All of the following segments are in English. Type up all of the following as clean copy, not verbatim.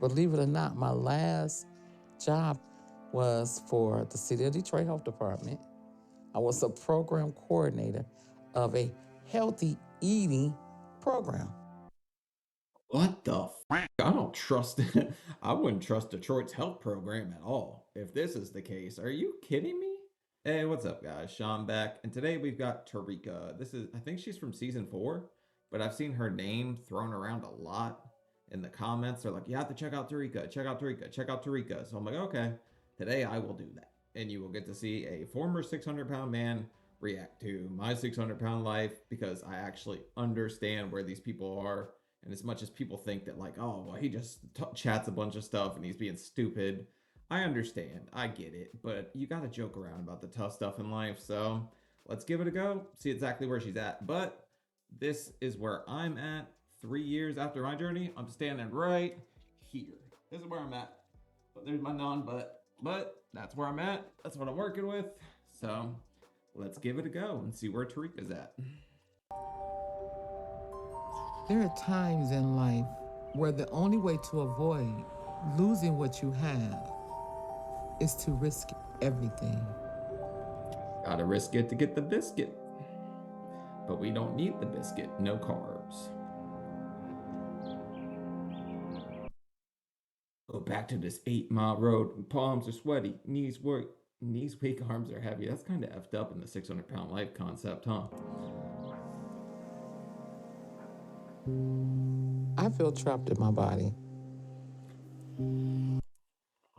Believe it or not, my last job was for the City of Detroit Health Department. I was a program coordinator of a healthy eating program. What the I don't trust it. I wouldn't trust Detroit's health program at all. If this is the case, are you kidding me? Hey, what's up, guys? Sean back, and today we've got Tarika. I think she's from season 4, but I've seen her name thrown around a lot in the comments. They're like, you have to check out Tarika, check out Tarika, check out Tarika. So I'm like, okay, today I will do that. And you will get to see a former 600-pound man react to my 600-pound life because I actually understand where these people are. And as much as people think that, like, oh, well, he just chats a bunch of stuff and he's being stupid, I understand. I get it. But you got to joke around about the tough stuff in life. So let's give it a go, see exactly where she's at. But this is where I'm at 3 years after my journey. I'm standing right here. This is where I'm at. But there's my but that's where I'm at. That's what I'm working with. So let's give it a go and see where Tarika's at. There are times in life where the only way to avoid losing what you have is to risk everything. Gotta risk it to get the biscuit. But we don't need the biscuit, no carbs. Go back to this 8 mile road. Palms are sweaty, knees weak, arms are heavy. That's kind of effed up in the 600-pound life concept, huh? I feel trapped in my body.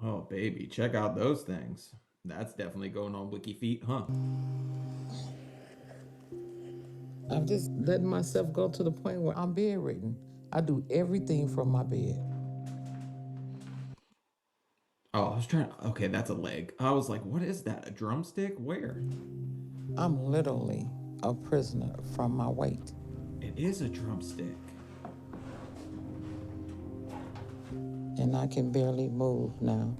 Oh, baby, check out those things. That's definitely going on Wiki Feet, huh? I'm just letting myself go to the point where I'm bedridden. I do everything from my bed. Oh, I was trying. Okay, that's a leg. I was like, what is that? A drumstick? Where? I'm literally a prisoner from my weight. It is a drumstick. And I can barely move now.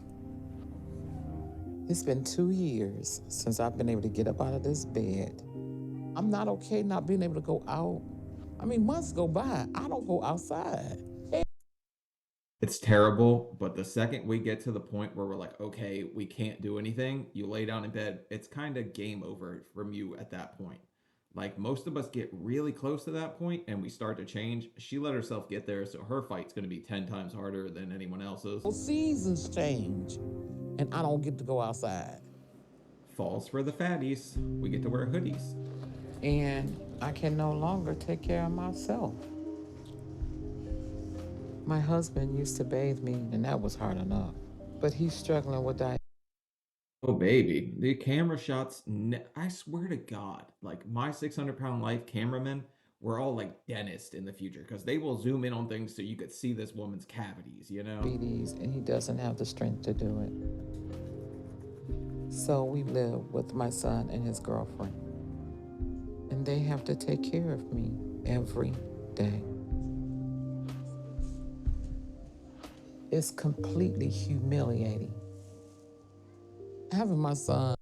It's been 2 years since I've been able to get up out of this bed. I'm not okay not being able to go out. I mean, months go by, I don't go outside. It's terrible, but the second we get to the point where we're like, okay, we can't do anything, you lay down in bed, it's kind of game over from you at that point. Like most of us get really close to that point and we start to change. She let herself get there, so her fight's going to be 10 times harder than anyone else's. Well, seasons change, and I don't get to go outside. Falls for the fatties. We get to wear hoodies. And I can no longer take care of myself. My husband used to bathe me, and that was hard enough. But he's struggling with diabetes. Oh, baby. The camera shots, I swear to God, like my 600-pound life cameramen were all like dentists in the future because they will zoom in on things so you could see this woman's cavities, you know? And he doesn't have the strength to do it. So we live with my son and his girlfriend. And they have to take care of me every day. It's completely humiliating. Having my son.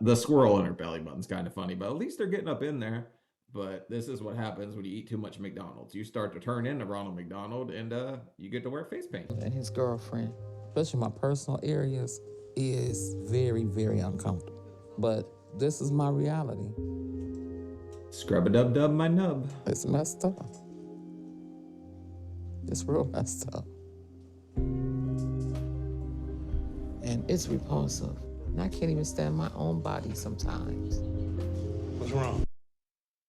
The squirrel in her belly button's kind of funny, but at least they're getting up in there. But this is what happens when you eat too much McDonald's. You start to turn into Ronald McDonald, and you get to wear face paint. And his girlfriend, especially my personal areas, is very, very uncomfortable. But this is my reality. Scrub-a-dub-dub my nub. It's messed up. It's real messed up. And it's repulsive. And I can't even stand my own body sometimes. What's wrong?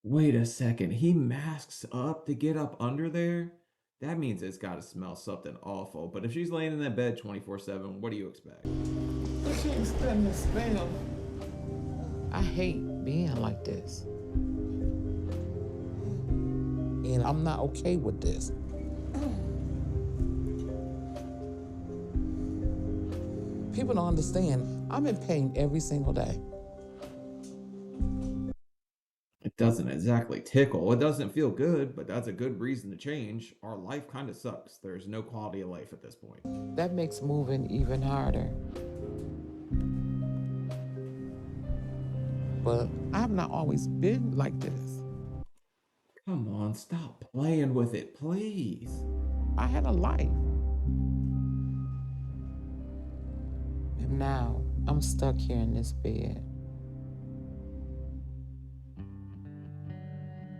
Wait a second. He masks up to get up under there? That means it's got to smell something awful. But if she's laying in that bed 24/7, what do you expect? She extend the spell. I hate being like this. And I'm not okay with this. People don't understand. I'm in pain every single day. It doesn't exactly tickle. It doesn't feel good, but that's a good reason to change. Our life kind of sucks. There's no quality of life at this point. That makes moving even harder. But I've not always been like this. Come on, stop playing with it, please. I had a life. now, I'm stuck here in this bed.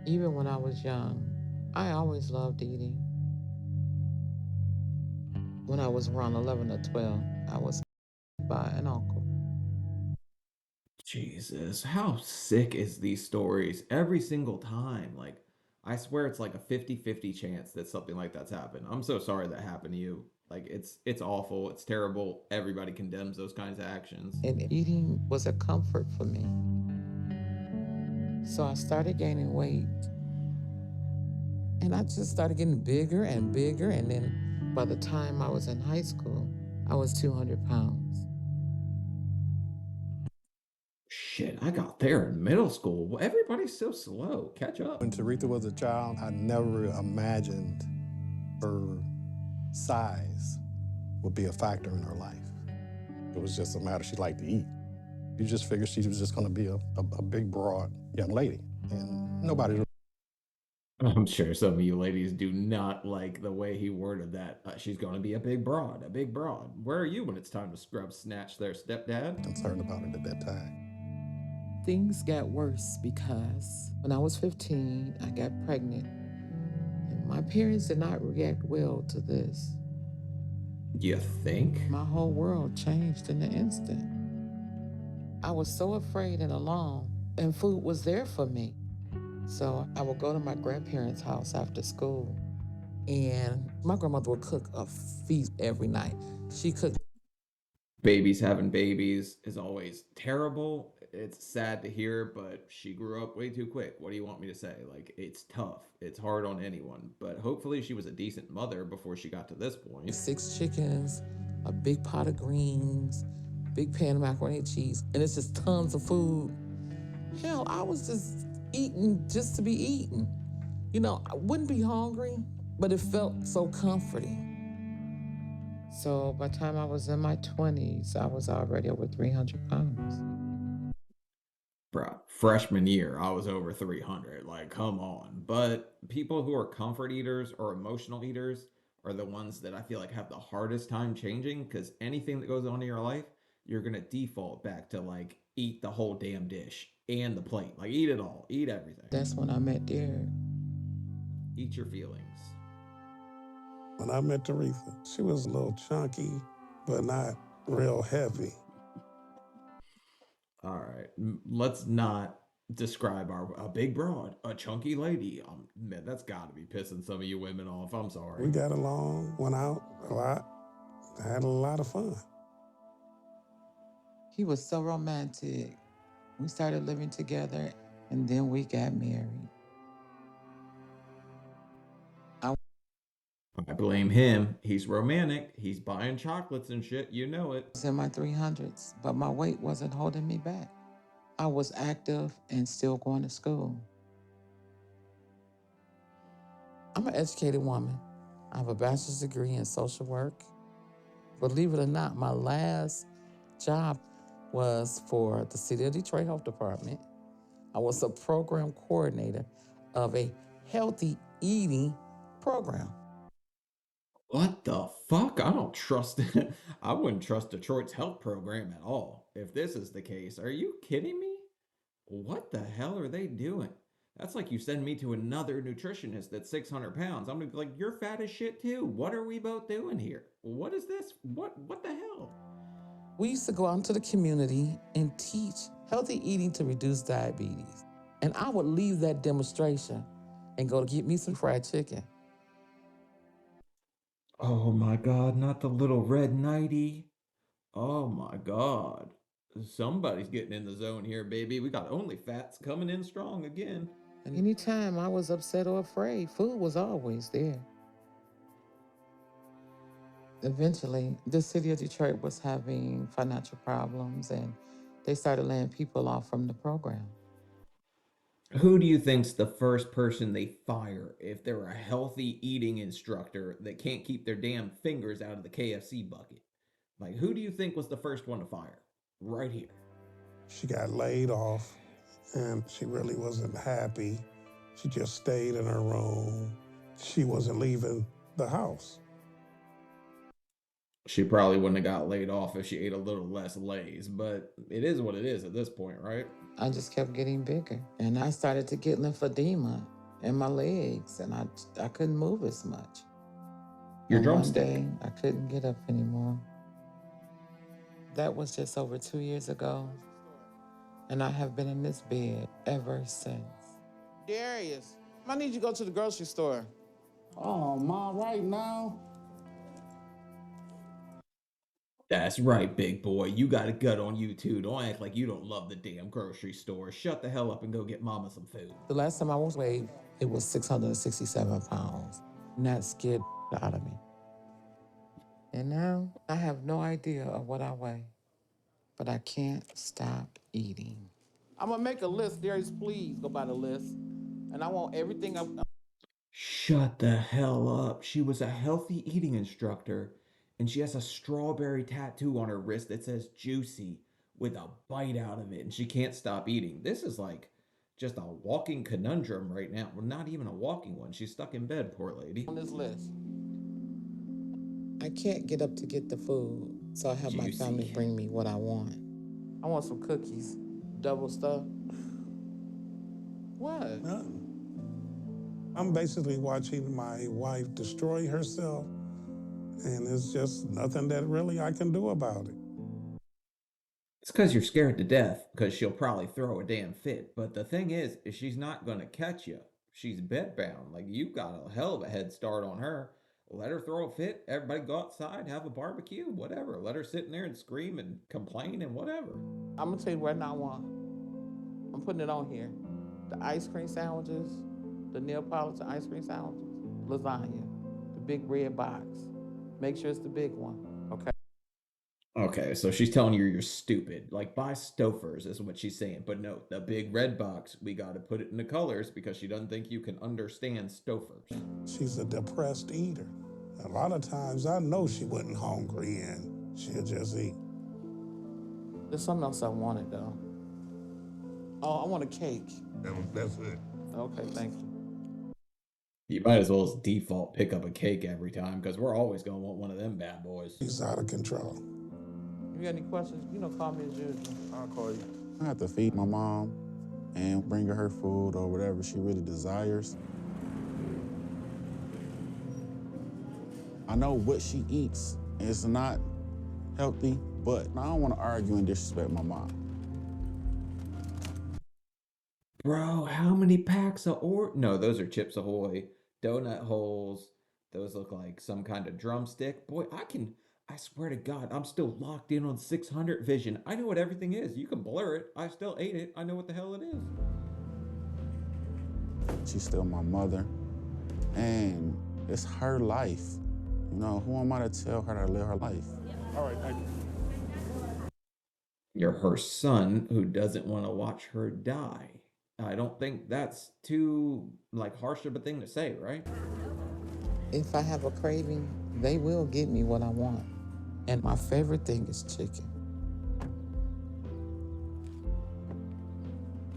Even when I was young, I always loved eating. When I was around 11 or 12, I was by an uncle. Jesus, how sick is these stories every single time? Like, I swear it's like a 50-50 chance that something like that's happened. I'm so sorry that happened to you. Like, it's awful, it's terrible. Everybody condemns those kinds of actions. And eating was a comfort for me. So I started gaining weight. And I just started getting bigger and bigger. And then by the time I was in high school, I was 200 pounds. Shit, I got there in middle school. Well, everybody's so slow. Catch up. When Teretha was a child, I never imagined her size would be a factor in her life. It was just a matter she liked to eat. You just figured she was just going to be a big, broad young lady. And nobody. I'm sure some of you ladies do not like the way he worded that. She's going to be a big broad, a big broad. Where are you when it's time to scrub snatch their stepdad? Concerned about it at that time. Things got worse because when I was 15, I got pregnant. And my parents did not react well to this. You think? My whole world changed in an instant. I was so afraid and alone, and food was there for me. So I would go to my grandparents' house after school, and my grandmother would cook a feast every night. She cooked. Babies having babies is always terrible. It's sad to hear, but she grew up way too quick. What do you want me to say? Like, it's tough. It's hard on anyone. But hopefully she was a decent mother before she got to this point. 6 chickens, a big pot of greens, big pan of macaroni and cheese, and it's just tons of food. Hell, I was just eating just to be eating. You know, I wouldn't be hungry, but it felt so comforting. So by the time I was in my 20s, I was already over 300 pounds. Bruh, freshman year, I was over 300. Like, come on. But people who are comfort eaters or emotional eaters are the ones that I feel like have the hardest time changing because anything that goes on in your life, you're going to default back to like eat the whole damn dish and the plate. Like, eat it all, eat everything. That's when I met Derek. Eat your feelings. When I met Teretha, she was a little chunky, but not real heavy. All right, let's not describe a big broad, a chunky lady. Man, that's got to be pissing some of you women off. I'm sorry. We got along, went out a lot, had a lot of fun. He was so romantic. We started living together, and then we got married. I blame him. He's romantic. He's buying chocolates and shit. You know it. I was in my 300s, but my weight wasn't holding me back. I was active and still going to school. I'm an educated woman. I have a bachelor's degree in social work. Believe it or not, my last job was for the City of Detroit Health Department. I was a program coordinator of a healthy eating program. What the fuck? I don't trust it. I wouldn't trust Detroit's health program at all. If this is the case, are you kidding me? What the hell are they doing? That's like you send me to another nutritionist that's 600 pounds. I'm gonna be like, you're fat as shit too. What are we both doing here? What is this? What the hell? We used to go out into the community and teach healthy eating to reduce diabetes. And I would leave that demonstration and go to get me some fried chicken. Oh my god, not the little red nighty. Oh my god. Somebody's getting in the zone here, baby. We got only fats coming in strong again. And anytime I was upset or afraid, food was always there. Eventually, the city of Detroit was having financial problems, and they started laying people off from the program. Who do you think's the first person they fire if they're a healthy eating instructor that can't keep their damn fingers out of the KFC bucket? Like, who do you think was the first one to fire? Right here. She got laid off, and she really wasn't happy. She just stayed in her room. She wasn't leaving the house. She probably wouldn't have got laid off if she ate a little less Lay's, but it is what it is at this point, right? I just kept getting bigger. And I started to get lymphedema in my legs, and I couldn't move as much. Your And one drumstick. day, I couldn't get up anymore. That was just over 2 years ago, and I have been in this bed ever since. Darius, I need you to go to the grocery store. Oh, Ma, right now? That's right, big boy. You got a gut on you too. Don't act like you don't love the damn grocery store. Shut the hell up and go get mama some food. The last time I was weighed, it was 667 pounds. And that scared out of me. And now I have no idea of what I weigh, but I can't stop eating. I'm gonna make a list. Darius, please go by the list. And I want everything up. Shut the hell up. She was a healthy eating instructor, and she has a strawberry tattoo on her wrist that says juicy with a bite out of it, and she can't stop eating. This is like just a walking conundrum right now. Well, not even a walking one. She's stuck in bed, poor lady. On this list. I can't get up to get the food, so I have my family Juicy. bring me what I want. I want some cookies. Double stuff. What? Nothing. I'm basically watching my wife destroy herself, and it's just nothing that really I can do about it. It's because you're scared to death, because she'll probably throw a damn fit. But the thing is she's not going to catch you. She's bedbound. Like, you've got a hell of a head start on her. Let her throw a fit. Everybody go outside, have a barbecue, whatever. Let her sit in there and scream and complain and whatever. I'm gonna tell you right now what. I'm putting it on here. The ice cream sandwiches, the Neapolitan ice cream sandwiches, lasagna, the big red box. Make sure it's the big one, okay? Okay, so she's telling you you're stupid. Like, buy Stouffer's is what she's saying. But no, the big red box, we got to put it in the colors because she doesn't think you can understand Stouffer's. She's a depressed eater. A lot of times I know she wasn't hungry and she'll just eat. There's something else I wanted though. Oh, I want a cake. That's it. Okay, thank you. You might as well just default pick up a cake every time because we're always going to want one of them bad boys. She's out of control. If you got any questions, call me as usual. I'll call you. I have to feed my mom and bring her food or whatever she really desires. I know what she eats. It's not healthy, but I don't want to argue and disrespect my mom. Bro, how many packs of No, those are Chips Ahoy. Donut holes. Those look like some kind of drumstick. Boy, I swear to God, I'm still locked in on 600 vision. I know what everything is. You can blur it. I still ate it. I know what the hell it is. She's still my mother, and it's her life. You know, who am I to tell her to live her life? All right, thank you. You're her son who doesn't want to watch her die. I don't think that's too, harsh of a thing to say, right? If I have a craving, they will give me what I want. And my favorite thing is chicken.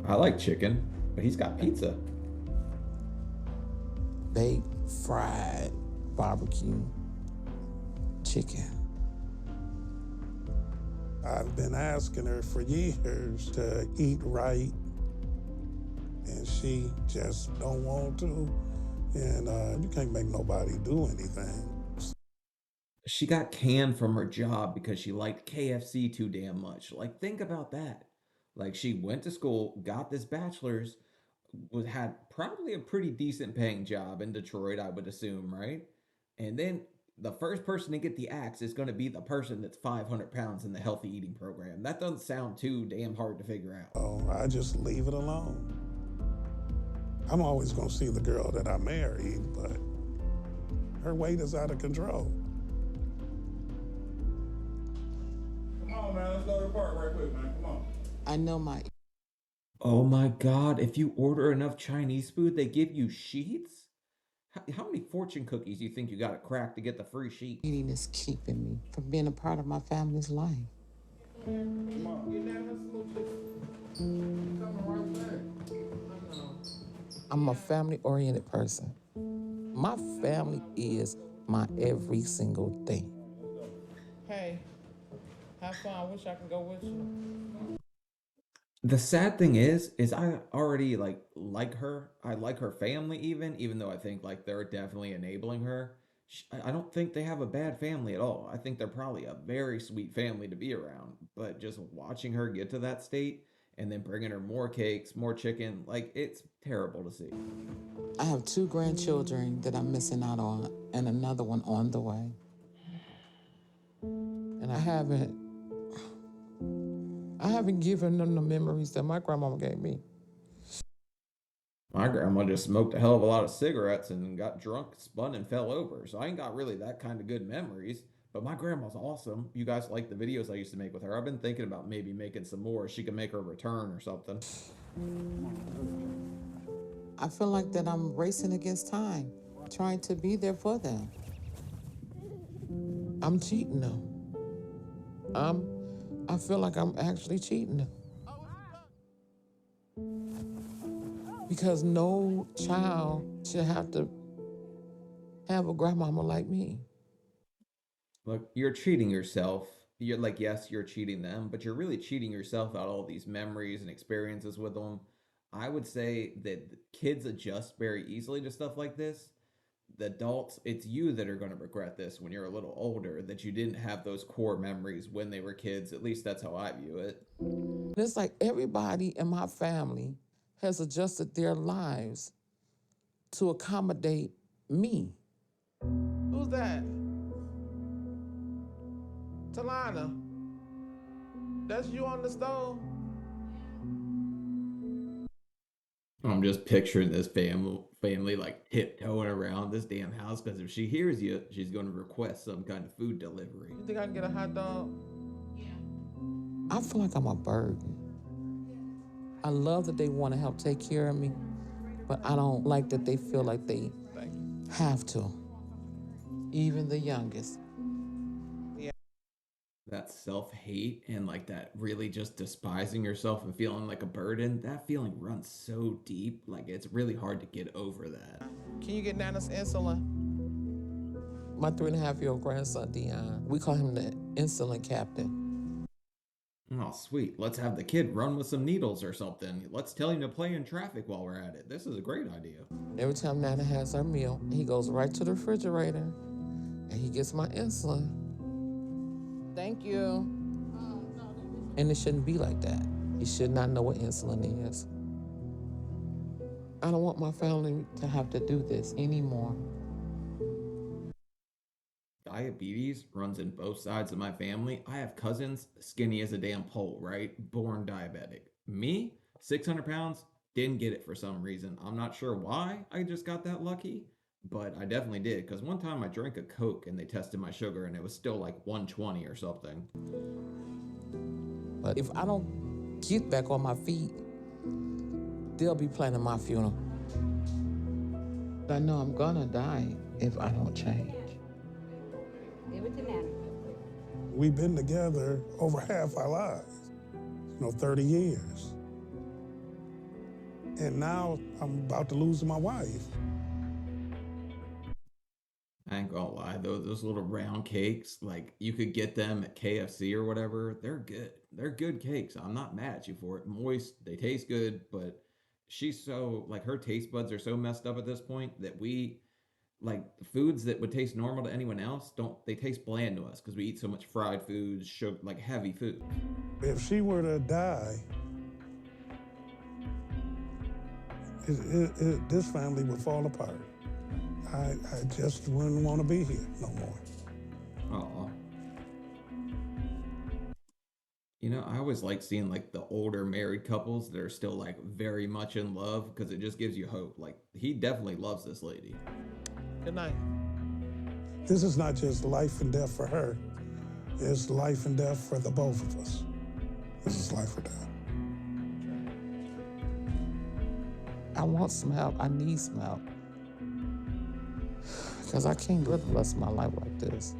I like chicken, but he's got pizza. Baked, fried, barbecue, chicken. I've been asking her for years to eat right, and she just don't want to. And you can't make nobody do anything. She got canned from her job because she liked KFC too damn much. Think about that. She went to school, got this bachelor's, had probably a pretty decent paying job in Detroit, I would assume, right? And then the first person to get the axe is going to be the person that's 500 pounds in the healthy eating program. That doesn't sound too damn hard to figure out. Oh, I just leave it alone. I'm always going to see the girl that I married, but her weight is out of control. Come on, man. Let's go to the park right quick, man. Come on. I know my Oh my God, if you order enough Chinese food, they give you sheets? How many fortune cookies do you think you got to crack to get the free sheet? eating is keeping me from being a part of my family's life. Come on. Get down coming right back. I'm a family-oriented person. My family is my every single thing. Hey, have fun. I wish I could go with you. The sad thing is I already like her. I like her family even though I think like they're definitely enabling her. I don't think they have a bad family at all. I think they're probably a very sweet family to be around. But just watching her get to that state and then bringing her more cakes, more chicken, like it's terrible to see. I have 2 grandchildren that I'm missing out on and another one on the way. And I haven't given them the memories that my grandmama gave me. My grandma just smoked a hell of a lot of cigarettes and got drunk, spun, and fell over. So I ain't got really that kind of good memories. But my grandma's awesome. You guys like the videos I used to make with her. I've been thinking about maybe making some more. She can make her return or something. I feel like that I'm racing against time, trying to be there for them. I'm cheating them. I feel like I'm actually cheating them. Because no child should have to have a grandmama like me. Look, you're cheating yourself. You're like, yes, you're cheating them, but you're really cheating yourself out all these memories and experiences with them. I would say that kids adjust very easily to stuff like this. The adults, it's you that are going to regret this when you're a little older, that you didn't have those core memories when they were kids. At least that's how I view it. It's like everybody in my family has adjusted their lives to accommodate me. Who's that? Talana. That's you on the stove? I'm just picturing this family like tiptoeing around this damn house because if she hears you, she's going to request some kind of food delivery. You think I can get a hot dog? I feel like I'm a burden. I love that they want to help take care of me, but I don't like that they feel like they have to. Even the youngest. That self-hate and like that really just despising yourself and feeling like a burden, that feeling runs so deep, like it's really hard to get over that. Can you get Nana's insulin? My 3.5-year-old grandson, Dion, we call him the insulin captain. Oh, sweet. Let's have the kid run with some needles or something. Let's tell him to play in traffic while we're at it. This is a great idea. Every time Nana has her meal, he goes right to the refrigerator and he gets my insulin. Thank you. And it shouldn't be like that. He should not know what insulin is. I don't want my family to have to do this anymore. Diabetes runs in both sides of my family. I have cousins skinny as a damn pole, right? Born diabetic. Me, 600 pounds, didn't get it for some reason. I'm not sure why I just got that lucky, but I definitely did. Because one time I drank a Coke and they tested my sugar and it was still like 120 or something. But if I don't get back on my feet, they'll be planning my funeral. I know I'm gonna die if I don't change. Give it to Nana. We've been together over half our lives, 30 years. And now I'm about to lose my wife. I ain't gonna lie, those little round cakes, like you could get them at KFC or whatever. They're good. They're good cakes. I'm not mad at you for it. Moist, they taste good, but she's so like her taste buds are so messed up at this point that we like foods that would taste normal to anyone else don't they taste bland to us because we eat so much fried foods, sugar, like heavy food. If she were to die, this family would fall apart. I just wouldn't want to be here no more. Aw. I always like seeing like the older married couples that are still like very much in love because it just gives you hope. Like he definitely loves this lady. Good night. This is not just life and death for her. It's life and death for the both of us. This is life or death. I want some help. I need some help. Because I can't live the rest of my life like this.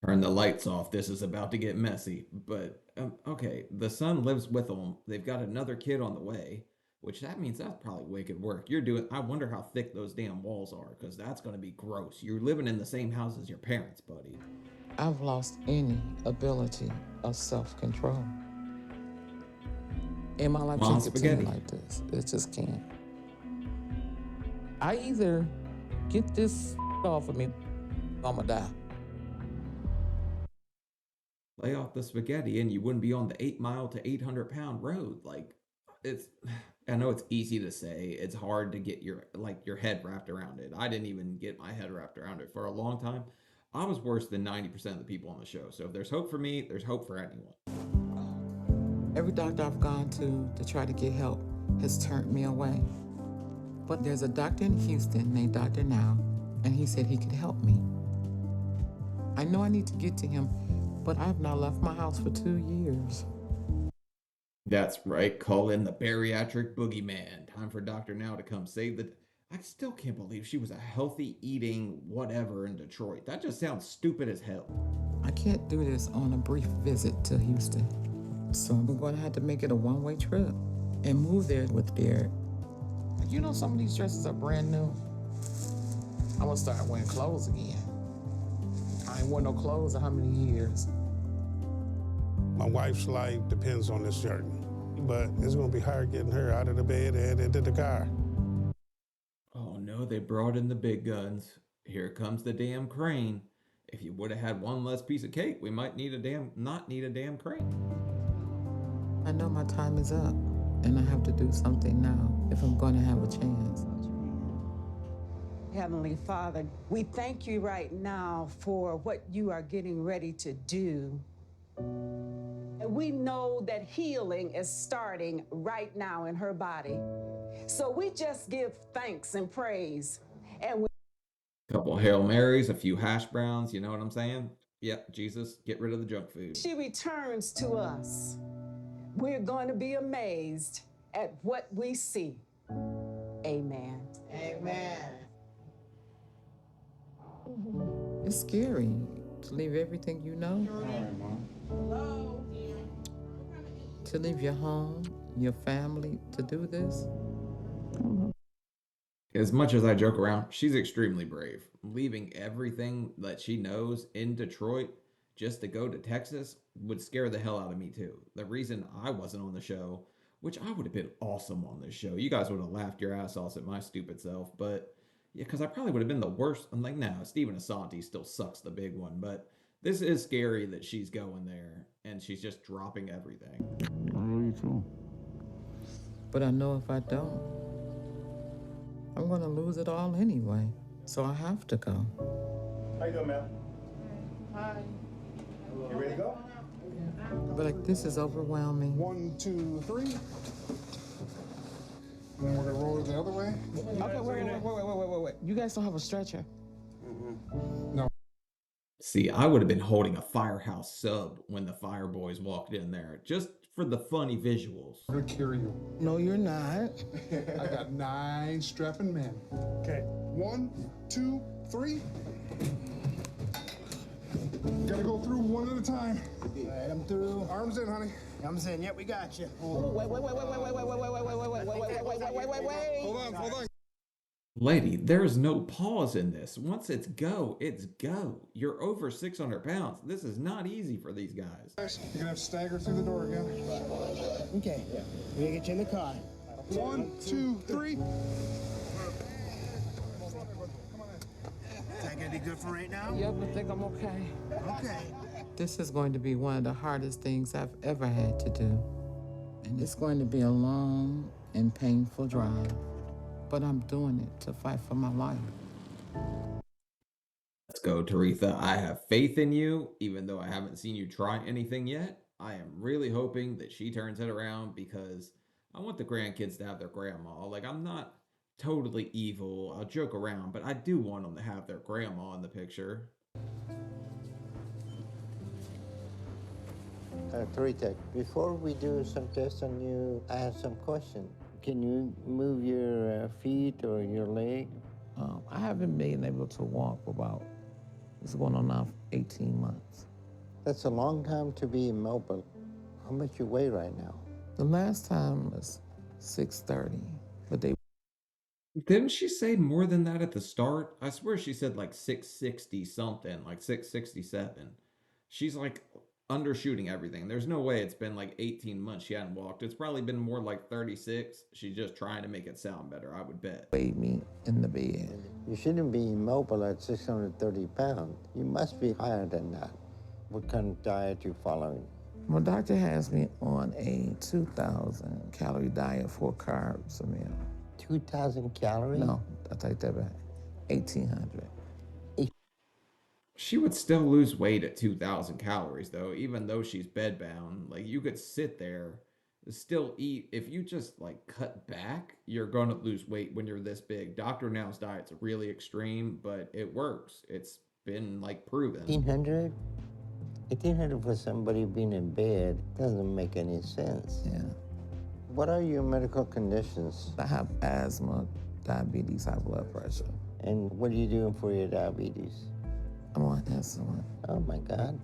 Turn the lights off. This is about to get messy. But okay, the son lives with them. They've got another kid on the way. which that means that's probably wicked work. You're doing, I wonder how thick those damn walls are, because that's going to be gross. You're living in the same house as your parents, buddy. I've lost any ability of self-control. And my life Mom can't continue spaghetti. like this. It just can't. I either get this off of me, or I'm gonna die. Lay off the spaghetti and you wouldn't be on the 8 mile to 800-pound road. Like, it's, I know it's easy to say. It's hard to get your head wrapped around it. I didn't even get my head wrapped around it for a long time. I was worse than 90% of the people on the show. So if there's hope for me, there's hope for anyone. Every doctor I've gone to try to get help has turned me away. But there's a doctor in Houston named Dr. Now, and he said he could help me. I know I need to get to him, but I have not left my house for 2 years. That's right. Call in the bariatric boogeyman. Time for Dr. Now to come save the... I still can't believe she was a healthy eating whatever in Detroit. That just sounds stupid as hell. I can't do this on a brief visit to Houston. So I'm going to have to make it a one-way trip and move there with Derek. You know, some of these dresses are brand new. I'm gonna start wearing clothes again. I ain't worn no clothes in how many years? My wife's life depends on this journey, but it's gonna be hard getting her out of the bed and into the car. Oh no, they brought in the big guns. Here comes the damn crane. If you would have had one less piece of cake, we might not need a damn crane. I know my time is up, and I have to do something now if I'm going to have a chance. Heavenly Father, we thank you right now for what you are getting ready to do. And we know that healing is starting right now in her body. So we just give thanks and praise. And Couple Hail Marys, a few hash browns, you know what I'm saying? Yep, Jesus, get rid of the junk food. she returns to us. We're going to be amazed at what we see. Amen. Amen. It's scary to leave everything you know. Hello. To leave your home, your family, to do this. As much as I joke around, she's extremely brave. Leaving everything that she knows in Detroit just to go to Texas would scare the hell out of me too. The reason I wasn't on the show, which I would have been awesome on this show. You guys would have laughed your ass off at my stupid self, but yeah, because I probably would have been the worst. I'm like, no, Stephen Asante still sucks the big one, but this is scary that she's going there and she's just dropping everything. Really too. But I know if I don't, I'm going to lose it all anyway. So I have to go. How you doing, ma'am? Hi. You ready to go? But like, this is overwhelming. 1, 2, 3. And then we're gonna roll it the other way. Okay, wait. You guys don't have a stretcher? No. See, I would have been holding a firehouse sub when the fire boys walked in there, just for the funny visuals. We're gonna carry you. No, you're not. I got 9 strapping men. Okay. 1, 2, 3. Gotta go through one at a time. All right, I'm through. Arms in, honey. I'm saying, yep, we got you. Wait. Hold on. Lady, there's no pause in this. Once it's go, it's go. You're over 600 pounds. This is not easy for these guys. You're gonna have to stagger through the door again. Okay, we're gonna get you in the car. 1, 2, 3. Is that gonna be good for right now? Yep, I think I'm okay. Okay. This is going to be one of the hardest things I've ever had to do. And it's going to be a long and painful drive. But I'm doing it to fight for my life. Let's go, Teretha. I have faith in you, even though I haven't seen you try anything yet. I am really hoping that she turns it around because I want the grandkids to have their grandma. Like, I'm not totally evil. I'll joke around, but I do want them to have their grandma in the picture. Teretha, before we do some tests on you, I have some questions. Can you move your feet or your leg? I haven't been able to walk about, it's going on now 18 months. That's a long time to be immobile. How much you weigh right now? The last time was 6:30, but they Didn't she say more than that at the start? I swear she said like 660 something, like 667. She's like undershooting everything. There's no way it's been like 18 months she hadn't walked. It's probably been more like 36. She's just trying to make it sound better, I would bet. weighed me in the bed. You shouldn't be immobile at 630 pounds. You must be higher than that. What kind of diet you following? My doctor has me on a 2,000 calorie diet, 4 carbs a meal. 2,000 calories? No, I take that back. 1,800. She would still lose weight at 2,000 calories, though, even though she's bedbound. Like, you could sit there, still eat. If you just, like, cut back, you're going to lose weight when you're this big. Dr. Now's diet's really extreme, but it works. It's been, like, proven. 1,800? 1,800 for somebody being in bed doesn't make any sense. Yeah. What are your medical conditions? I have asthma, diabetes, high blood pressure. And what are you doing for your diabetes? I'm on insulin. Oh my God.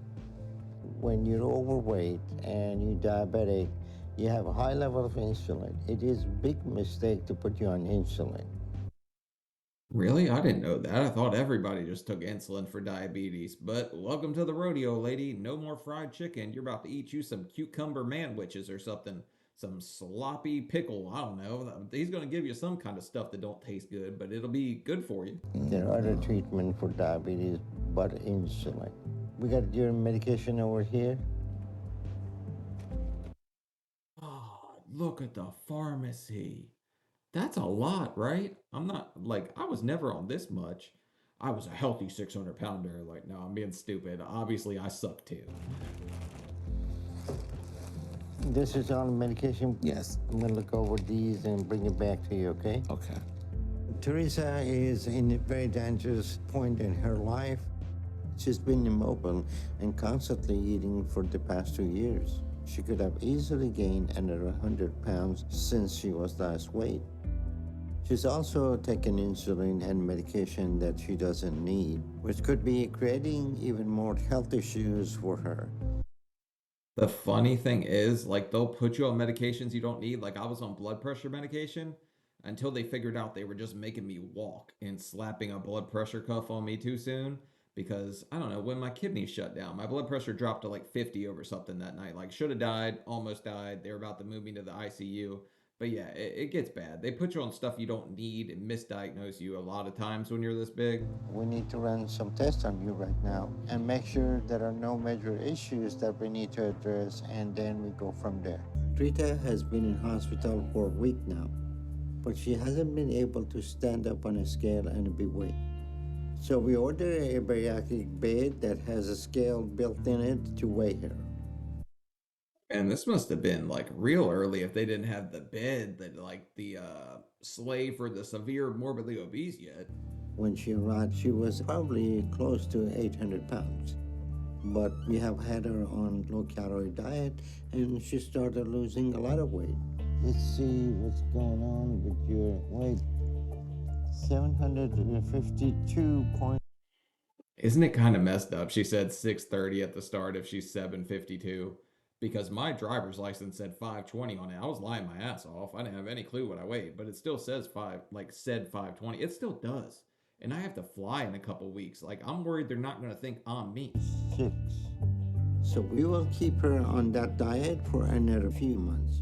When you're overweight and you're diabetic, you have a high level of insulin. It is a big mistake to put you on insulin. Really? I didn't know that. I thought everybody just took insulin for diabetes. But welcome to the rodeo, lady. No more fried chicken. You're about to eat you some cucumber manwiches or something. Some sloppy pickle. I don't know. He's going to give you some kind of stuff that don't taste good, but it'll be good for you. There are other treatments for diabetes but insulin. We got your medication over here. Oh, look at the pharmacy. That's a lot, right? I'm not, like, I was never on this much. I was a healthy 600-pounder. Like, no, I'm being stupid. Obviously, I suck too. This is all medication? Yes. I'm gonna look over these and bring it back to you, okay? Okay. Teresa is in a very dangerous point in her life. She's been immobile and constantly eating for the past 2 years. She could have easily gained another 100 pounds since she was last weighed. She's also taken insulin and medication that she doesn't need, which could be creating even more health issues for her. The funny thing is, like, they'll put you on medications you don't need. Like, I was on blood pressure medication until they figured out they were just making me walk and slapping a blood pressure cuff on me too soon. Because, I don't know, when my kidneys shut down, my blood pressure dropped to like 50 over something that night. Like, should have died, almost died. They were about to move me to the ICU. But yeah, it gets bad. They put you on stuff you don't need and misdiagnose you a lot of times when you're this big. We need to run some tests on you right now and make sure there are no major issues that we need to address, and then we go from there. Teretha has been in hospital for a week now, but she hasn't been able to stand up on a scale and be weighed. So we ordered a bariatric bed that has a scale built in it to weigh her. And this must have been like real early if they didn't have the bed that like the slave for the severe morbidly obese yet. When she arrived, she was probably close to 800 pounds. But we have had her on low-calorie diet, and she started losing a lot of weight. Let's see what's going on with your weight. 752 point. Isn't it kind of messed up? She said 630 at the start if she's 752. Because my driver's license said 520 on it. I was lying my ass off. I didn't have any clue what I weighed, but it still says said 520. It still does. And I have to fly in a couple weeks. Like, I'm worried they're not going to think I'm me. 6. So we will keep her on that diet for another few months.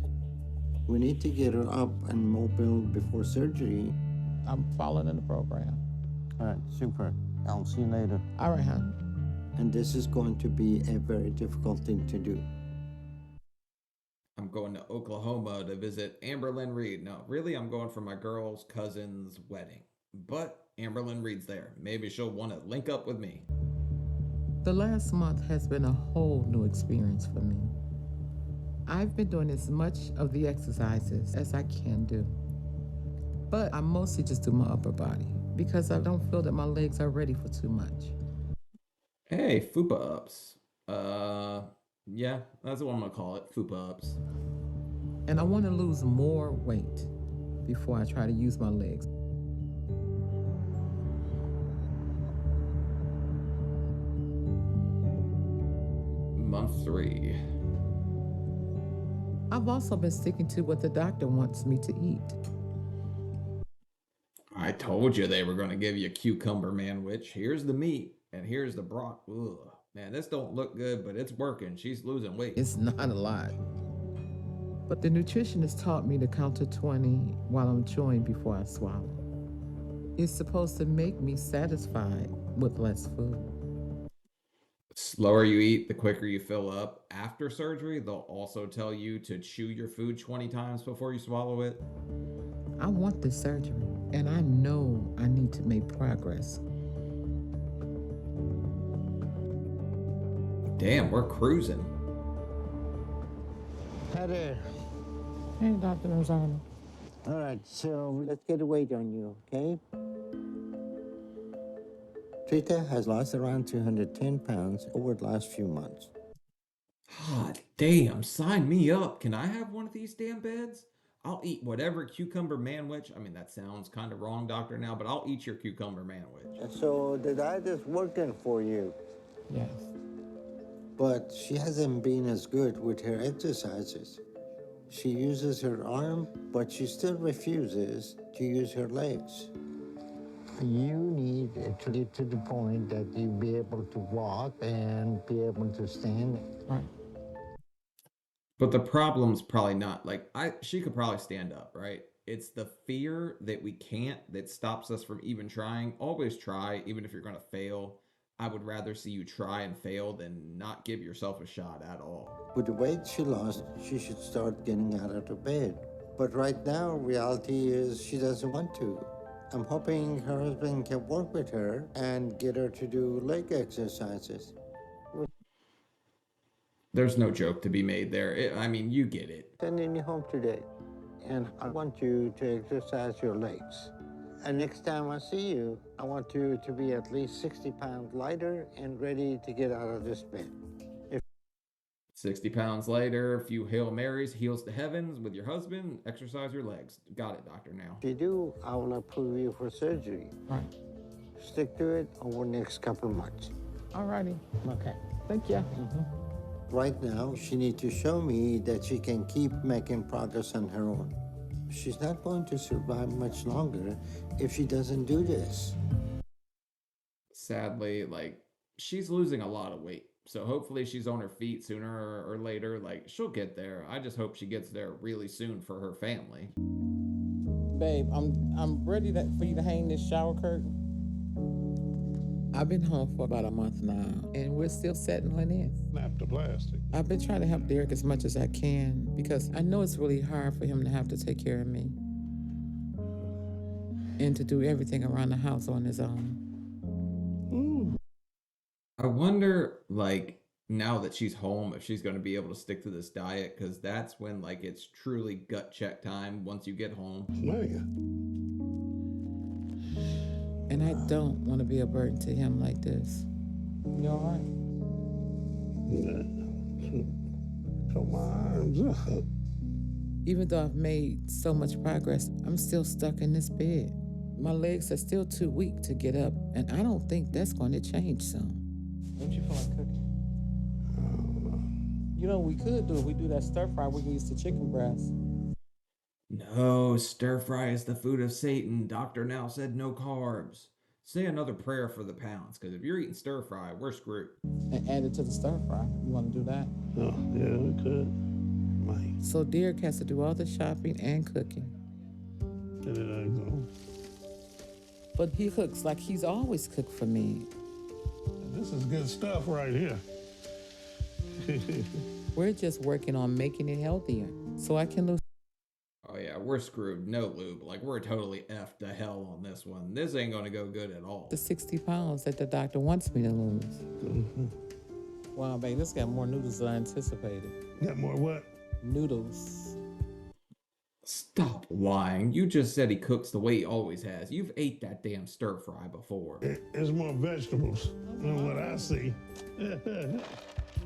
We need to get her up and mobile before surgery. I'm following in the program. All right, super. I'll see you later. All right, hon. And this is going to be a very difficult thing to do. I'm going to Oklahoma to visit Amberlynn Reed. No, really, I'm going for my girl's cousin's wedding. But Amberlynn Reed's there. Maybe she'll want to link up with me. The last month has been a whole new experience for me. I've been doing as much of the exercises as I can do. But I mostly just do my upper body because I don't feel that my legs are ready for too much. Hey, fupa ups. Yeah, that's what I'm gonna call it, fupa ups. And I want to lose more weight before I try to use my legs. Month 3. I've also been sticking to what the doctor wants me to eat. I told you they were going to give you a cucumber manwich. Here's the meat, and here's the broth. Ugh. Man, this don't look good, but it's working. She's losing weight. It's not a lot. But the nutritionist taught me to count to 20 while I'm chewing before I swallow. It's supposed to make me satisfied with less food. The slower you eat, the quicker you fill up. After surgery, they'll also tell you to chew your food 20 times before you swallow it. I want this surgery, and I know I need to make progress. Damn, we're cruising. Hi there. Hey, Dr. Rosano. All right, so let's get a weight on you, okay? Teretha has lost around 210 pounds over the last few months. God damn, sign me up. Can I have one of these damn beds? I'll eat whatever cucumber manwich. I mean, that sounds kind of wrong, doctor, now, but I'll eat your cucumber manwich. So the diet is working for you. Yes. But she hasn't been as good with her exercises. She uses her arm, but she still refuses to use her legs. You need to get to the point that you be able to walk and be able to stand. Right. But the problem's probably not like she could probably stand up, right? It's the fear that we can't that stops us from even trying. Always try, even if you're going to fail. I would rather see you try and fail than not give yourself a shot at all. With the weight she lost, she should start getting out of the bed. But right now, reality is she doesn't want to. I'm hoping her husband can work with her and get her to do leg exercises. There's no joke to be made there. I mean, you get it. Sending you home today, and I want you to exercise your legs. And next time I see you, I want you to be at least 60 pounds lighter and ready to get out of this bed. 60 pounds later, a few Hail Marys, heels to heavens with your husband, exercise your legs. Got it, doctor, now. If you do, I will approve you for surgery. Right. Stick to it over the next couple of months. All righty. Okay. Thank you. Right now, she needs to show me that she can keep making progress on her own. She's not going to survive much longer if she doesn't do this. Sadly, like, she's losing a lot of weight. So hopefully she's on her feet sooner or later. Like, she'll get there. I just hope she gets there really soon for her family. Babe, I'm ready for you to hang this shower curtain. I've been home for about a month now, and we're still settling in. Snap the plastic. I've been trying to help Derek as much as I can because I know it's really hard for him to have to take care of me and to do everything around the house on his own. I wonder, like, now that she's home, if she's going to be able to stick to this diet, because that's when, like, it's truly gut check time once you get home. And I don't want to be a burden to him like this. You all right? Put my arms up. Even though I've made so much progress, I'm still stuck in this bed. My legs are still too weak to get up, and I don't think that's going to change soon. Don't you feel like cooking? You know what we could do? If we do that stir fry, we can use the chicken breast. No, stir fry is the food of Satan. Doctor now said no carbs. Say another prayer for the pounds, because if you're eating stir fry, we're screwed. And add it to the stir fry. You want to do that? Oh, yeah, we could. Might. So Derek has to do all the shopping and cooking. Get it eggs on. But he cooks like he's always cooked for me. This is good stuff right here. We're just working on making it healthier so I can lose. Oh yeah, we're screwed. No lube. Like, we're totally effed to hell on this one. This ain't gonna go good at all. The 60 pounds that the doctor wants me to lose. Wow, babe, this got more noodles than I anticipated. Got more what? Noodles. Stop lying. You just said he cooks the way he always has. You've ate that damn stir fry before. There's more vegetables than what I see.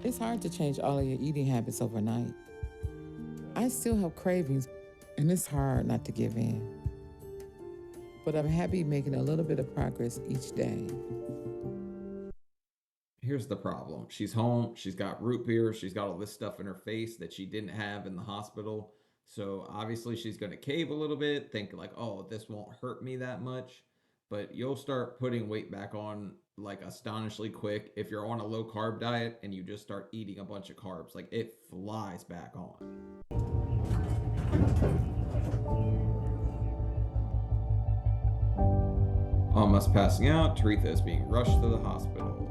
It's hard to change all of your eating habits overnight. I still have cravings, and it's hard not to give in. But I'm happy making a little bit of progress each day. Here's the problem. She's home, she's got root beer, she's got all this stuff in her face that she didn't have in the hospital. So obviously she's going to cave a little bit, think like, oh, this won't hurt me that much. But you'll start putting weight back on like astonishingly quick if you're on a low carb diet and you just start eating a bunch of carbs. Like it flies back on. Almost passing out, Teretha is being rushed to the hospital.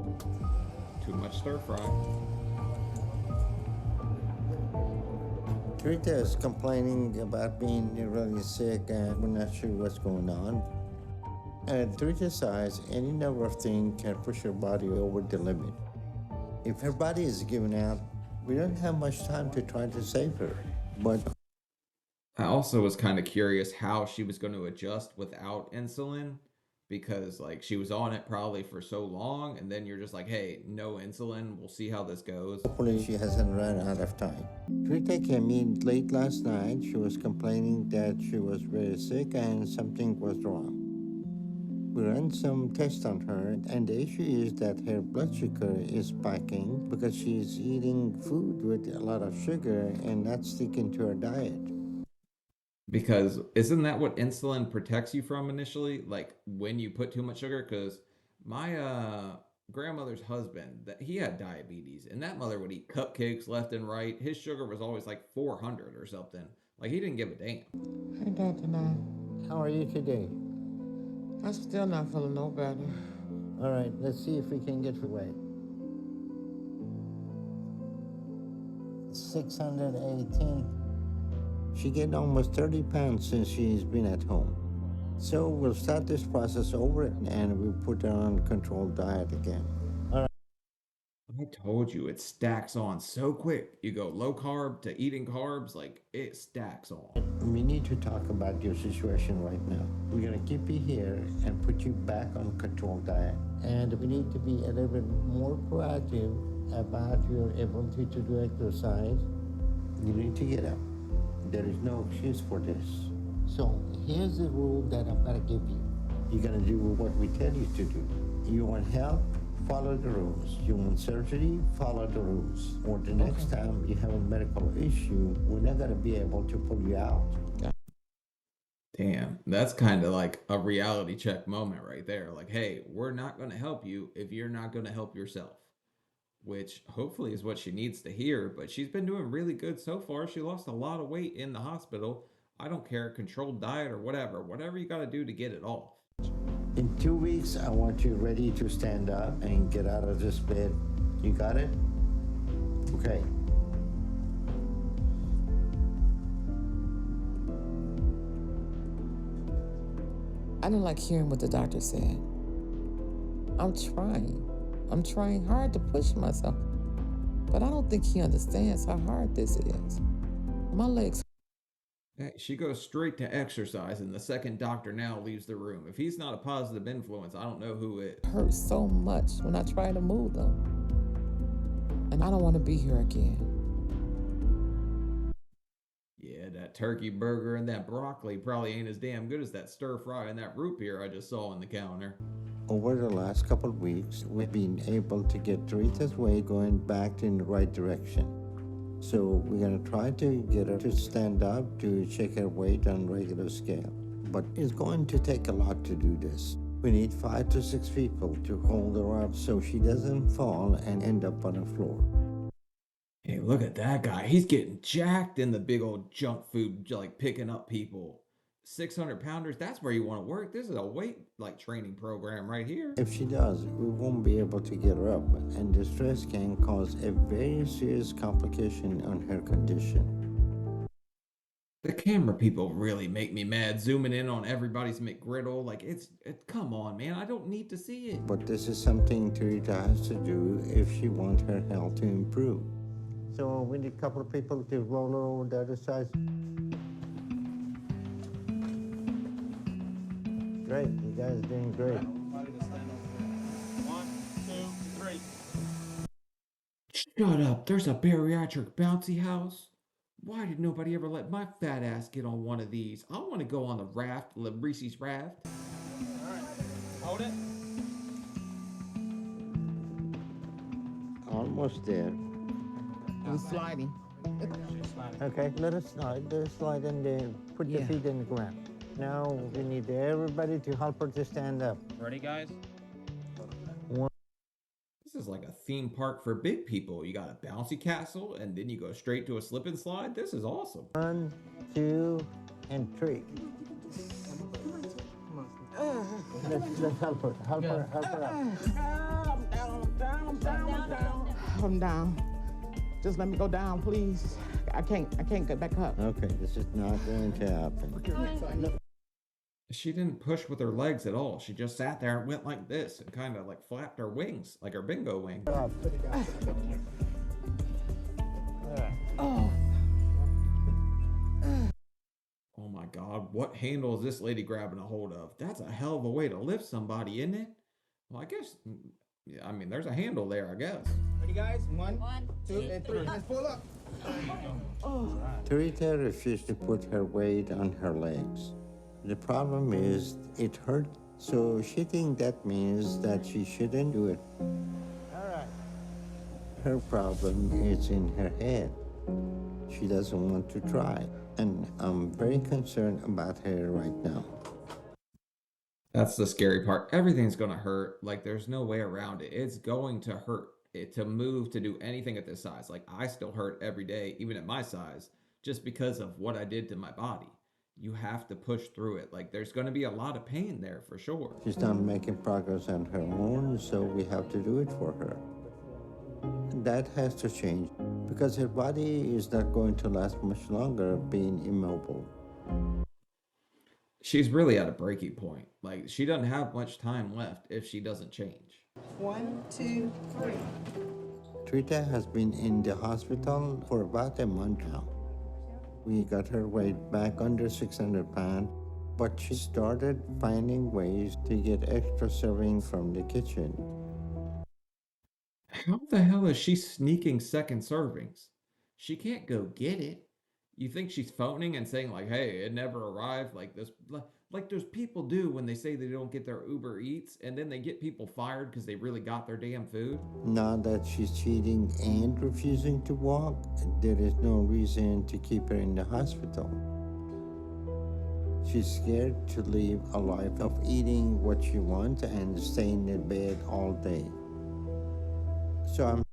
Too much stir fry. Teretha is complaining about being really sick and we're not sure what's going on. At Teretha's size, any number of things can push her body over the limit. If her body is giving out, we don't have much time to try to save her. But I also was kind of curious how she was going to adjust without insulin, because like she was on it probably for so long, and then you're just like, hey, no insulin, we'll see how this goes. hopefully she hasn't run out of time. Teretha came in late last night. She was complaining that she was very sick and something was wrong. We ran some tests on her, and the issue is that her blood sugar is spiking because she's eating food with a lot of sugar and not sticking to her diet. Because isn't that what insulin protects you from initially? Like when you put too much sugar? Because my grandmother's husband, that he had diabetes, and that mother would eat cupcakes left and right. His sugar was always like 400 or something. Like he didn't give a damn. Hey, Dr. Nye. How are you today? I'm still not feeling no better. All right, let's see if we can get her weight. 618. She gained almost 30 pounds since she's been at home. So we'll start this process over and we'll put her on a controlled diet again. All right. I told you it stacks on so quick. You go low carb to eating carbs, like it stacks on. We need to talk about your situation right now. We're gonna keep you here and put you back on controlled diet. And we need to be a little bit more proactive about your ability to do exercise. You need to get up. There is no excuse for this. So here's the rule that I'm gonna give you. You're gonna do what we tell you to do. You want help? Follow the rules. You want surgery? Follow the rules. Or the next time you have a medical issue, we're not gonna be able to pull you out. Damn, that's kind of like a reality check moment right there. Like, hey, we're not going to help you if you're not going to help yourself. Which hopefully is what she needs to hear, but she's been doing really good so far. She lost a lot of weight in the hospital. I don't care, controlled diet or whatever you got to do to get it off. In 2 weeks, I want you ready to stand up and get out of this bed. You got it? Okay. I didn't like hearing what the doctor said. I'm trying hard to push myself, but I don't think he understands how hard this is. My legs. Hey, she goes straight to exercise, and the second doctor now leaves the room. If he's not a positive influence, I don't know who is. Hurt so much when I try to move them, and I don't want to be here again. Yeah, that turkey burger and that broccoli probably ain't as damn good as that stir fry and that root beer I just saw on the counter. Over the last couple of weeks, we've been able to get Teretha's weight going back in the right direction. So we're gonna try to get her to stand up to check her weight on regular scale. But it's going to take a lot to do this. We need 5 to 6 people to hold her up so she doesn't fall and end up on the floor. Hey, look at that guy. He's getting jacked in the big old junk food, like picking up people. 600 pounders, that's where you want to work. This is a weight like training program right here. If she does, we won't be able to get her up, and the stress can cause a very serious complication on her condition. The camera people really make me mad, zooming in on everybody's McGriddle. Like, come on, man. I don't need to see it. But this is something Teretha has to do if she wants her health to improve. So we need a couple of people to roll her over the other side. Great, you guys are doing great. Everybody to stand up. 1, 2, 3. Shut up. There's a bariatric bouncy house. Why did nobody ever let my fat ass get on one of these? I want to go on the raft, Reese's raft. All right. Hold it. almost there. It's sliding. Okay, let us slide. Let us slide and put your Yeah. feet in the ground. Now we need everybody to help her to stand up. Ready, guys? This is like a theme park for big people. You got a bouncy castle, and then you go straight to a slip and slide. This is awesome. 1, 2, and 3. Let's help her. Help her out. I'm down. Just let me go down, please. I can't get back up. Okay, this is not going to happen. She didn't push with her legs at all. She just sat there and went like this and kind of like flapped her wings, like her bingo wing. Oh. Oh my God, what handle is this lady grabbing a hold of? That's a hell of a way to lift somebody, isn't it? Well, I guess, yeah, I mean, there's a handle there, I guess. Ready, guys? 1, 2, and 3. Let's pull up. Teretha refused to put her weight on her legs. The problem is it hurt, so she thinks that means that she shouldn't do it. All right. Her problem is in her head. She doesn't want to try, and I'm very concerned about her right now. That's the scary part. Everything's going to hurt. Like, there's no way around it. It's going to hurt to move, to do anything at this size. Like, I still hurt every day, even at my size, just because of what I did to my body. You have to push through it. Like, there's going to be a lot of pain there for sure. She's not making progress on her own, so we have to do it for her. That has to change because her body is not going to last much longer being immobile. She's really at a breaking point. Like, she doesn't have much time left if she doesn't change. 1, 2, 3. Teretha has been in the hospital for about a month now. We got her weight back under 600 pounds, but she started finding ways to get extra serving from the kitchen. How the hell is she sneaking second servings? She can't go get it. You think she's phoning and saying like, hey, it never arrived, like this, like those people do when they say they don't get their Uber Eats and then they get people fired because they really got their damn food? Now that she's cheating and refusing to walk, there is no reason to keep her in the hospital. She's scared to live a life of eating what she wants and staying in bed all day. So I'm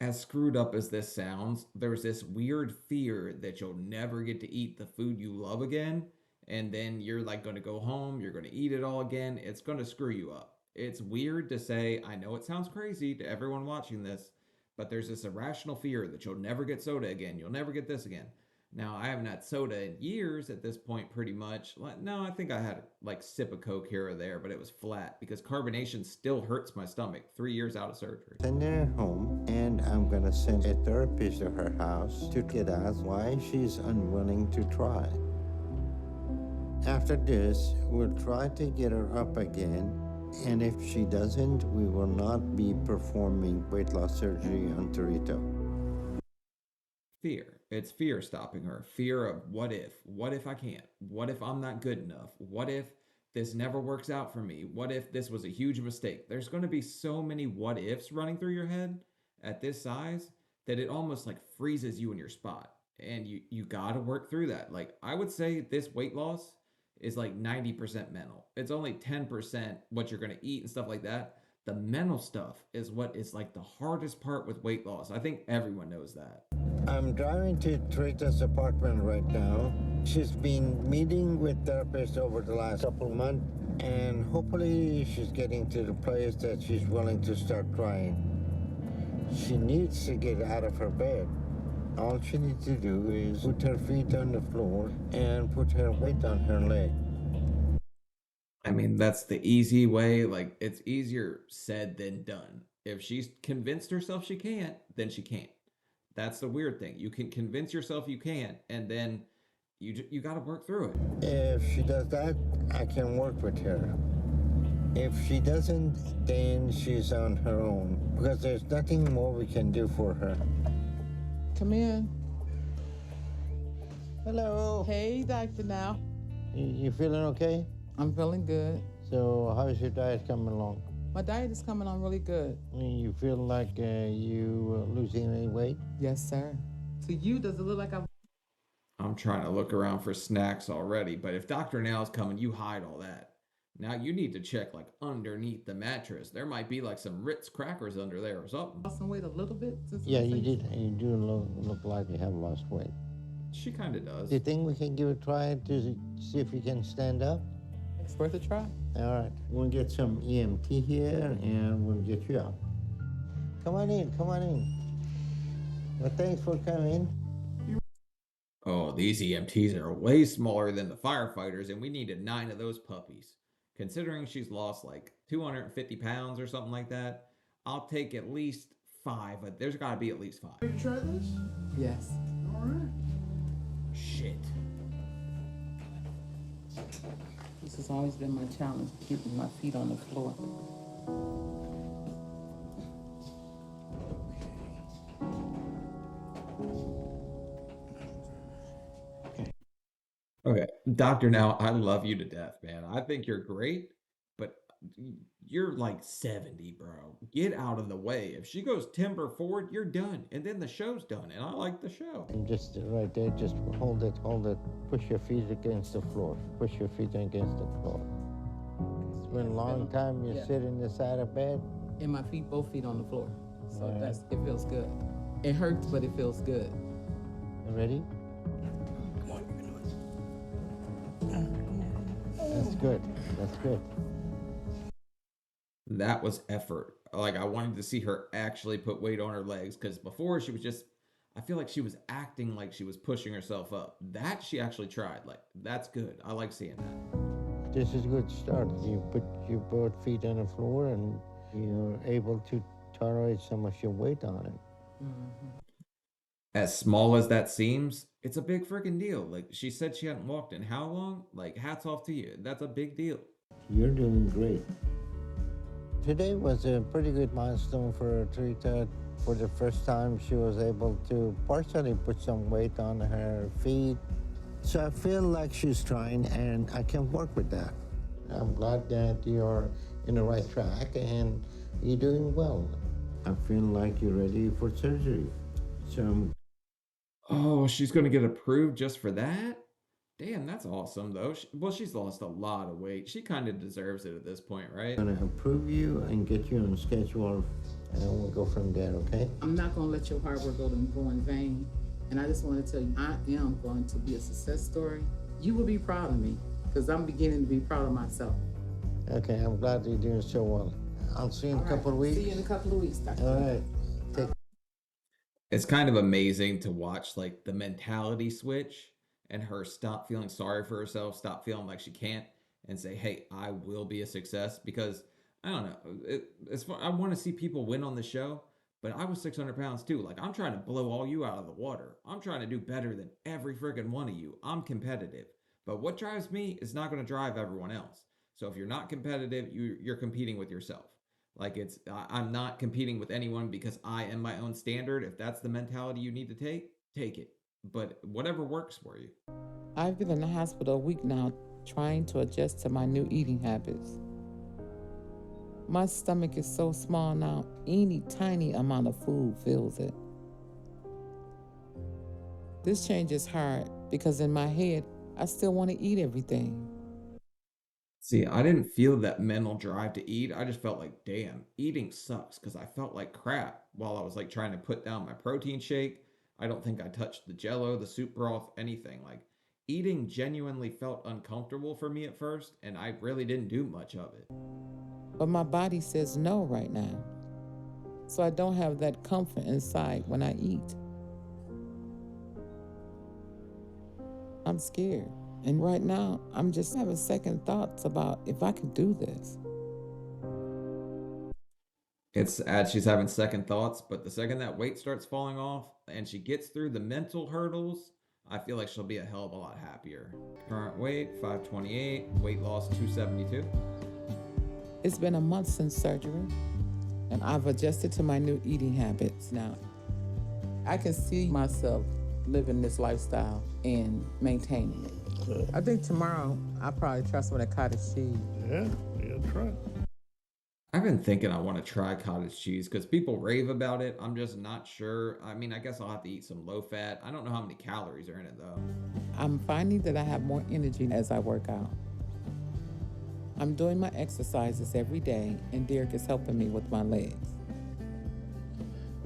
As screwed up as this sounds, there's this weird fear that you'll never get to eat the food you love again, and then you're like going to go home, you're going to eat it all again. It's going to screw you up. It's weird to say, I know it sounds crazy to everyone watching this, but there's this irrational fear that you'll never get soda again, you'll never get this again. Now, I haven't had soda in years at this point, pretty much. No, I think I had like sip of Coke here or there, but it was flat because carbonation still hurts my stomach 3 years out of surgery. sending her home, and I'm gonna send a therapist to her house to get out why she's unwilling to try. After this, we'll try to get her up again, and if she doesn't, we will not be performing weight loss surgery on Teretha. Fear. It's fear stopping her. Fear of what if? What if I can't? What if I'm not good enough? What if this never works out for me? What if this was a huge mistake? There's going to be so many what ifs running through your head at this size that it almost like freezes you in your spot. And you got to work through that. Like, I would say this weight loss is like 90% mental. It's only 10% what you're going to eat and stuff like that. The mental stuff is what is like the hardest part with weight loss. I think everyone knows that. I'm driving to Teretha's apartment right now. She's been meeting with therapists over the last couple of months, and hopefully she's getting to the place that she's willing to start trying. She needs to get out of her bed. All she needs to do is put her feet on the floor and put her weight on her leg. I mean, that's the easy way. Like, it's easier said than done. If she's convinced herself she can't, then she can't. That's the weird thing. You can convince yourself you can't, and then you got to work through it. If she does that, I can work with her. If she doesn't, then she's on her own, because there's nothing more we can do for her. Come in. Hello. Hey, Doctor Now. You feeling okay? I'm feeling good. So how's your diet coming along? My diet is coming on really good. You feel like you losing any weight? Yes, sir. To you, does it look like I'm trying to look around for snacks already, but if Dr. Now's coming, you hide all that. Now you need to check like underneath the mattress. There might be like some Ritz crackers under there or something. lost some weight a little bit? Yeah, you did. You do look like you have lost weight. She kind of does. Do you think we can give it a try to see if you can stand up? It's worth a try. All right, we'll get some EMT here and we'll get you out. Come on in, come on in. Well, thanks for coming. Oh, these EMTs are way smaller than the firefighters, and we needed 9 of those puppies. Considering she's lost like 250 pounds or something like that, I'll take at least 5. There's got to be at least 5. Ready to try this? Yes. All right. Shit. This has always been my challenge, keeping my feet on the floor. Okay, Dr. Now, I love you to death, man. I think you're great, but you're like 70, bro. Get out of the way. If she goes timber forward, you're done. And then the show's done, and I like the show. And just right there, just hold it. Push your feet against the floor. Push your feet against the floor. It's been a long time you sit in the side of bed. And my feet, both feet on the floor. So Right. it feels good. It hurts, but it feels good. You ready? That's good. That's good. That was effort. Like, I wanted to see her actually put weight on her legs, because before she was just, I feel like she was acting like she was pushing herself up. That she actually tried. Like, that's good. I like seeing that. This is a good start. You put your both feet on the floor and you're able to tolerate some of your weight on it. Mm-hmm. As small as that seems, it's a big freaking deal. Like, she said she hadn't walked in how long? Like, hats off to you. That's a big deal. You're doing great. Today was a pretty good milestone for Teretha. For the first time, she was able to partially put some weight on her feet. So I feel like she's trying, and I can work with that. I'm glad that you're in the right track and you're doing well. I feel like you're ready for surgery. So Oh, she's going to get approved just for that? Damn, that's awesome, though. Well, she's lost a lot of weight. She kind of deserves it at this point, right? I'm gonna approve you and get you on schedule, and we'll go from there, okay? I'm not going to let your hard work go in vain. And I just want to tell you, I am going to be a success story. You will be proud of me, because I'm beginning to be proud of myself. Okay, I'm glad you're doing so well. I'll see you in a couple of weeks. See you in a couple of weeks, Dr. All right. It's kind of amazing to watch, like, the mentality switch and her stop feeling sorry for herself, stop feeling like she can't, and say, hey, I will be a success. Because, I don't know, I want to see people win on the show, but I was 600 pounds too. Like, I'm trying to blow all you out of the water. I'm trying to do better than every freaking one of you. I'm competitive. But what drives me is not going to drive everyone else. So if you're not competitive, you're competing with yourself. Like, I'm not competing with anyone because I am my own standard. If that's the mentality you need to take it. But whatever works for you. I've been in the hospital a week now trying to adjust to my new eating habits. My stomach is so small now, any tiny amount of food fills it. This change is hard because in my head, I still want to eat everything. See, I didn't feel that mental drive to eat. I just felt like, damn, eating sucks, because I felt like crap while I was like trying to put down my protein shake. I don't think I touched the Jello, the soup broth, anything. Like, eating genuinely felt uncomfortable for me at first, and I really didn't do much of it. But my body says no right now. So I don't have that comfort inside when I eat. I'm scared. And right now, I'm just having second thoughts about if I could do this. It's as she's having second thoughts, but the second that weight starts falling off and she gets through the mental hurdles, I feel like she'll be a hell of a lot happier. Current weight, 528, weight loss, 272. It's been a month since surgery, and I've adjusted to my new eating habits now. I can see myself living this lifestyle and maintaining it. I think tomorrow I'll probably try some of that cottage cheese. Yeah, try. I've been thinking I want to try cottage cheese because people rave about it. I'm just not sure. I mean, I guess I'll have to eat some low fat. I don't know how many calories are in it though. I'm finding that I have more energy as I work out. I'm doing my exercises every day, and Derek is helping me with my legs.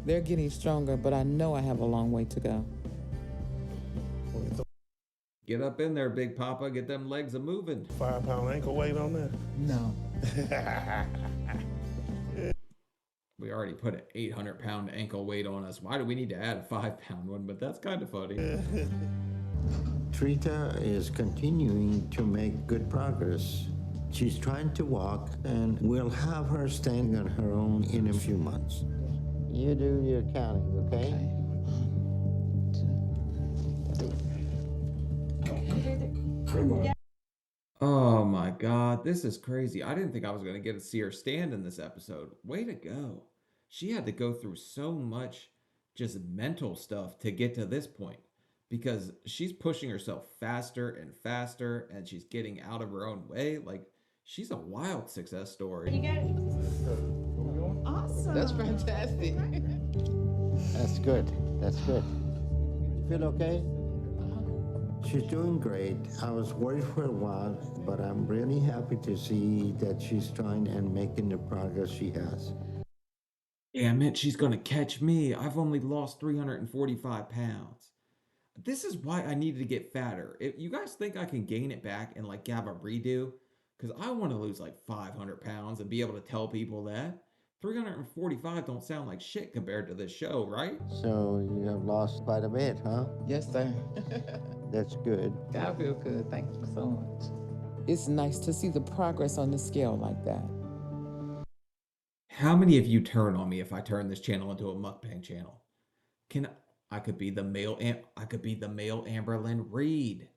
They're getting stronger, but I know I have a long way to go. Get up in there, Big Papa. Get them legs a moving. 5-pound ankle weight on there? No. We already put an 800-pound ankle weight on us. Why do we need to add a 5-pound one? But that's kind of funny. Teretha is continuing to make good progress. She's trying to walk, and we'll have her standing on her own in a few months. You do your counting, okay? Oh my God, this is crazy. I didn't think I was going to get to see her stand in this episode. Way to go. She had to go through so much just mental stuff to get to this point because she's pushing herself faster and faster and she's getting out of her own way. Like, she's a wild success story. You got it. Awesome. That's fantastic. That's good. That's good. You feel okay? She's doing great. I was worried for a while, but I'm really happy to see that she's trying and making the progress she has. Damn it, she's gonna catch me. I've only lost 345 pounds. This is why I needed to get fatter. If you guys think I can gain it back and like have a redo, because I want to lose like 500 pounds and be able to tell people that. 345 don't sound like shit compared to this show, right? So you have lost quite a bit, huh? Yes, sir. That's good. I feel good. Thank you so much. It's nice to see the progress on the scale like that. How many of you turn on me if I turn this channel into a mukbang channel? I could be the male Amberlyn Reed.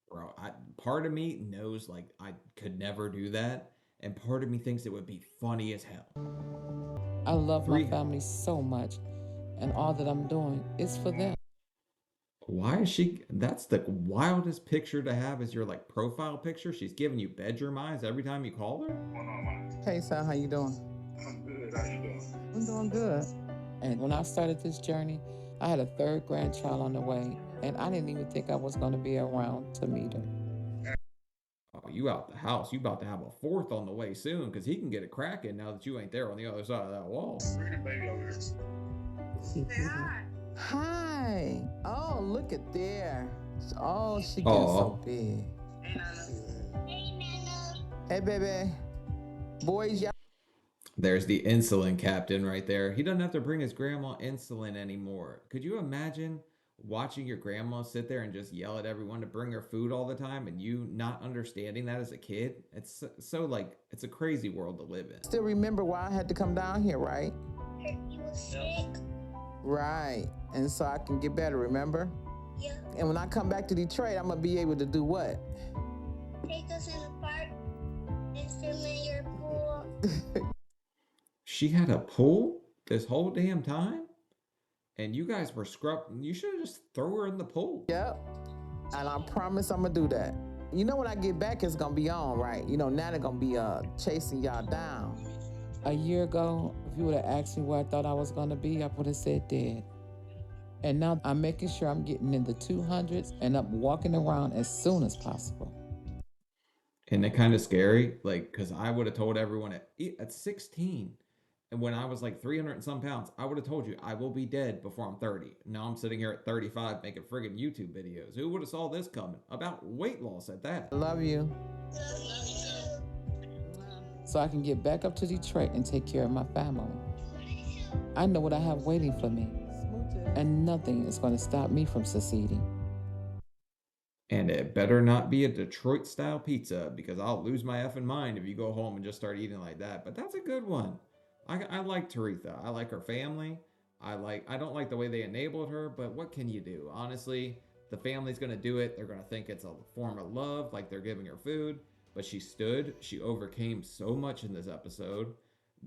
Bro, part of me knows like I could never do that, and part of me thinks it would be funny as hell. I love my family so much, and all that I'm doing is for them. Why is she? That's the wildest picture to have as your like profile picture. She's giving you bedroom eyes every time you call her. Hey, son, how you doing? I'm good. How you doing? I'm doing good. And when I started this journey, I had a third grandchild on the way, and I didn't even think I was going to be around to meet her. Oh, you out the house. You about to have a fourth on the way soon, because he can get it cracking now that you ain't there on the other side of that wall. Bring the baby over here. Say hi. Hi. Oh, look at there. Oh, she gets so big. Hey, Nana. Hey, Nana. Hey, baby. Boys, y'all. There's the insulin captain right there. He doesn't have to bring his grandma insulin anymore. Could you imagine watching your grandma sit there and just yell at everyone to bring her food all the time and you not understanding that as a kid? It's so like, it's a crazy world to live in. Still remember why I had to come down here, right? You were sick. Right. And so I can get better, remember? Yeah. And when I come back to Detroit, I'm going to be able to do what? Take us in the park and swim in your pool. She had a pool this whole damn time? And you guys were scrubbing. You should have just throw her in the pool. Yep. And I promise I'm going to do that. You know, when I get back, it's going to be on, right? You know, now they're going to be chasing y'all down. A year ago, if you would have asked me where I thought I was going to be, I would have said dead. And now I'm making sure I'm getting in the 200s and up walking around as soon as possible. Isn't it kind of scary? Like, because I would have told everyone at 16, and when I was like 300 and some pounds, I would have told you I will be dead before I'm 30. Now I'm sitting here at 35 making friggin' YouTube videos. Who would have saw this coming? About weight loss at that. I love you. So I can get back up to Detroit and take care of my family. I know what I have waiting for me, and nothing is going to stop me from succeeding. And it better not be a Detroit-style pizza, because I'll lose my effing mind if you go home and just start eating like that. But that's a good one. I like Teretha. I like her family. I don't like the way they enabled her, but what can you do? Honestly, the family's going to do it. They're going to think it's a form of love, like they're giving her food. But she stood. She overcame so much in this episode.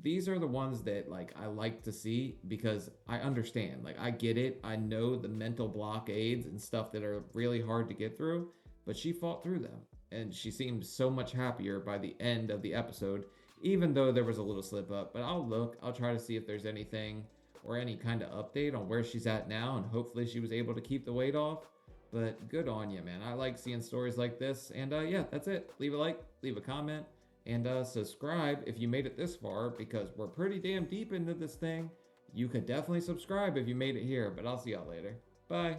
These are the ones that like I like to see because I understand. Like I get it. I know the mental blockades and stuff that are really hard to get through, but she fought through them. And she seemed so much happier by the end of the episode, even though there was a little slip up. But I'll try to see if there's anything or any kind of update on where she's at now, and hopefully she was able to keep the weight off. But good on you, man. I like seeing stories like this. And yeah, that's it. Leave a like, leave a comment, and subscribe if you made it this far, because we're pretty damn deep into this thing. You could definitely subscribe if you made it here, but I'll see y'all later. Bye.